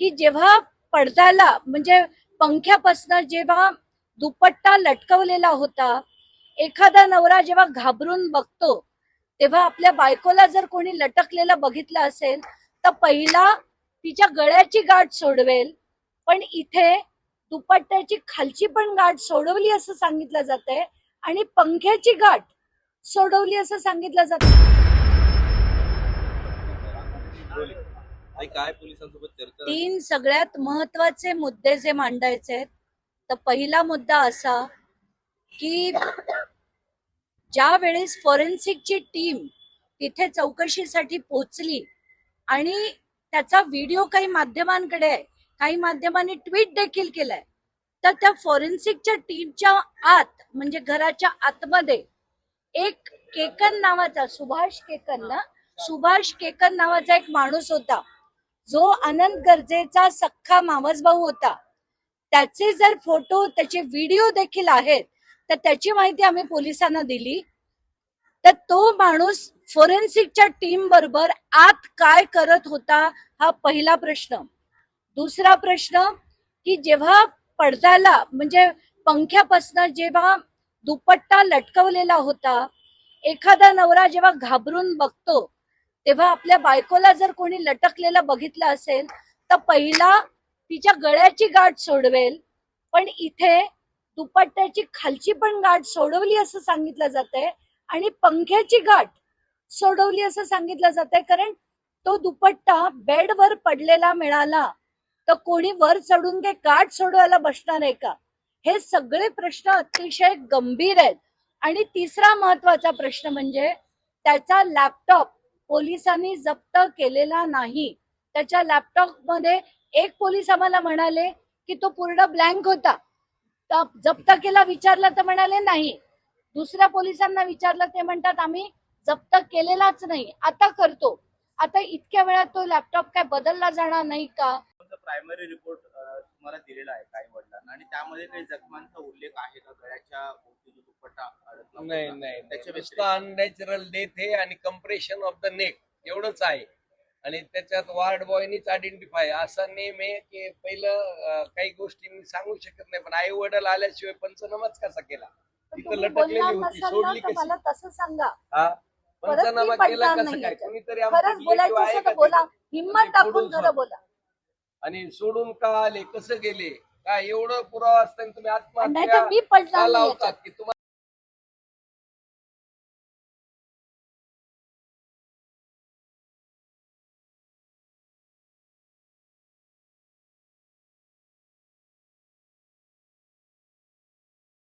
की जेव्हा पडद्याला म्हणजे पंख्यापासून जेव्हा दुपट्टा लटकवलेला होता, एखादा नवरा जेव्हा घाबरून बघतो तेव्हा आपल्या बायकोला जर कोणी लटकलेलं बघितलं असेल तर पहिला तिच्या गळ्याची गाठ सोडवेल, पण इथे दुपट्ट्याची खालची पण गाठ सोडवली असं सांगितलं जातंय आणि पंख्याची गाठ सोडवली असं सांगितलं जातं. काय पोलिसांसोबत चर्चा? 3 सगळ्यात महत्वाचे मुद्दे जे मांडायचे आहेत, तर पहिला मुद्दा असा की ज्या वेळेस फॉरेन्सिकची टीम तिथे चौकशीसाठी पोहोचली आणि त्याचा व्हिडिओ काही माध्यमांकडे आहे, काही माध्यमांनी ट्विट देखील केलाय, तर त्या फॉरेन्सिकच्या टीमच्या आत म्हणजे घराच्या आतमध्ये एक केकन नावाचा सुभाष केकन नावाचा एक माणूस होता, जो अनंत गरजेचा सख्खा मावस भाऊ होता. त्याचे जर फोटो त्याचे व्हिडिओ देखील आहेत, तर त्याची माहिती आम्ही पोलिसांना दिली. तर तो माणूस फॉरेन्सिकच्या टीम बरोबर आत काय करत होता, हा पहिला प्रश्न. दुसरा प्रश्न की जेव्हा पडद्याला म्हणजे पंख्यापासून जेव्हा दुपट्टा लटकवलेला होता, एखादा नवरा जेव्हा घाबरून बघतो तेव्हा आपल्या बायकोला जर कोणी लटकलेलं बघितलं असेल तर पहिला तिच्या गळ्याची गाठ सोडवेल, पण इथे दुपट्ट्याची खालची पण गाठ सोडवली असं सांगितलं जातंय आणि पंख्याची गाठ सोडवली असं सांगितलं जातंय. कारण तो दुपट्टा बेडवर पडलेला मिळाला तर कोणी वर चढून काही गाठ सोडवायला बसणार आहे का? हे सगळे प्रश्न अतिशय गंभीर आहेत. आणि तिसरा महत्वाचा प्रश्न म्हणजे त्याचा लॅपटॉप पोलिसांनी जप्त केलेला नाही. त्याच्या लॅपटॉप मध्ये एक पोलीस आम्हाला म्हणाले की तो पूर्ण ब्लँक होता, जप्त केला विचारला तर म्हणाले नाही. दुसऱ्या पोलिसांना विचारलं ते म्हणतात आम्ही जप्त केलेलाच नाही, आता करतो. आता इतक्या वेळात तो लॅपटॉप काय बदलला जाणार नाही का? प्रायमरी रिपोर्ट तुम्हाला दिलेला आहे काही वडिलांना आणि त्यामध्ये काही जखमांचा उल्लेख आहे का? गळ्याच्या भोवती जो दुपट्टा अडकला नाही त्याच्या नुसतं अननॅचरल डेथ आहे आणि कम्प्रेशन ऑफ द नेक एवढंच आहे. आणि त्याच्यात वार्ड बॉयनीच आयडेंटिफाय असा नेम आहे की पहिलं काही गोष्टी मी सांगू शकत नाही, पण आई वडील आल्याशिवाय पंचनामाच कसा केला? तिथं लटकलेली होती, सोडली कशी? मला तसं सांगा. हा पंचनामा केला कसं काय? कोणीतरी खरंच बोलायचं असेल तर बोला, हिम्मत टाकून खरं बोला. आणि सोडून का आले, कसं गेले, काय एवढं पुरावा असताना तुम्ही नाही तर मी आत्महत्या पडणार का नाही लावतात याच्यात. की तुम्हाला